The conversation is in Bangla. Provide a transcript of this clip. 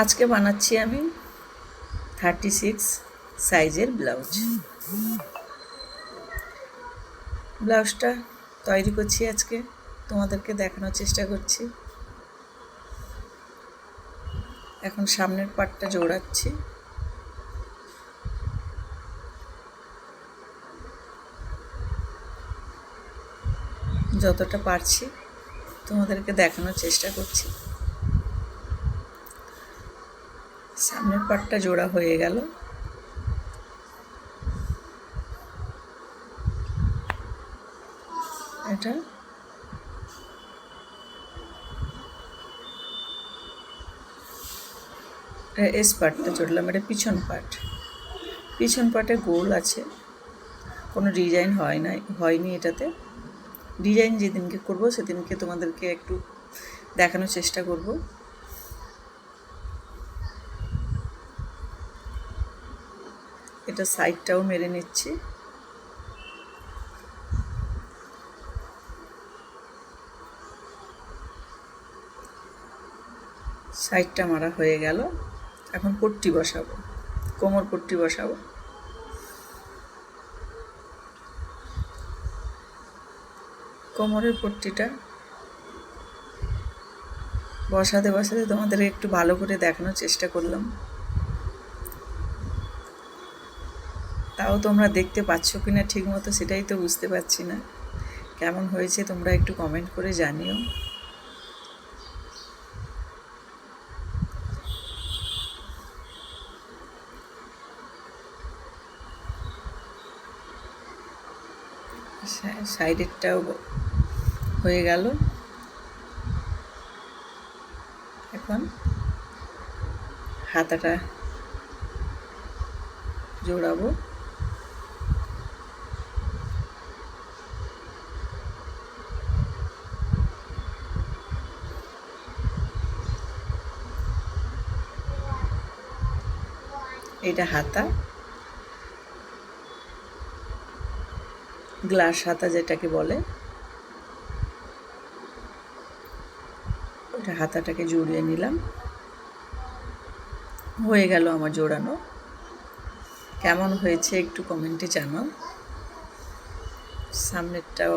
আজকে বানাচ্ছি আমি 36 সাইজের ব্লাউজ। ব্লাউজটা তৈরি করছি আজকে, তোমাদেরকে দেখানোর চেষ্টা করছি। এখন সামনের পাটটা জোড়াচ্ছি। যতটা পারছি তোমাদেরকে দেখানোর চেষ্টা করছি। সামনের পাটটা জোড়া হয়ে গেল। এটা এস পাটটা জোড়লাম, এটা পিছন পাট। পিছন পাটে গোল আছে, কোনো ডিজাইন হয়নি এটাতে। ডিজাইন যেদিনকে করব সেদিনকে তোমাদেরকে একটু দেখানোর চেষ্টা করব। এটা সাইডটাও মেরে নিচ্ছি। সাইডটা মারা হয়ে গেল। এখন পট্টি বসাবো, কোমর পট্টি বসাবো। কোমরের পট্টিটা বসাতে বসাতে তোমাদের একটু ভালো করে দেখানোর চেষ্টা করলাম। তাও তোমরা দেখতে পাচ্ছ কিনা ঠিক মতো সেটাই তো বুঝতে পারছি না। কেমন হয়েছে তোমরা একটু কমেন্ট করে জানিও। সাইডেরটাও হয়ে গেল। এখন হাতাটা জোড়াবো। এটা হাতা, গ্লাস হাতা যেটাকে বলে। ওটা হাতাটাকে জড়িয়ে নিলাম। হয়ে গেল আমার জোড়ানো। কেমন হয়েছে একটু কমেন্টে জানাও। সামনেরটাও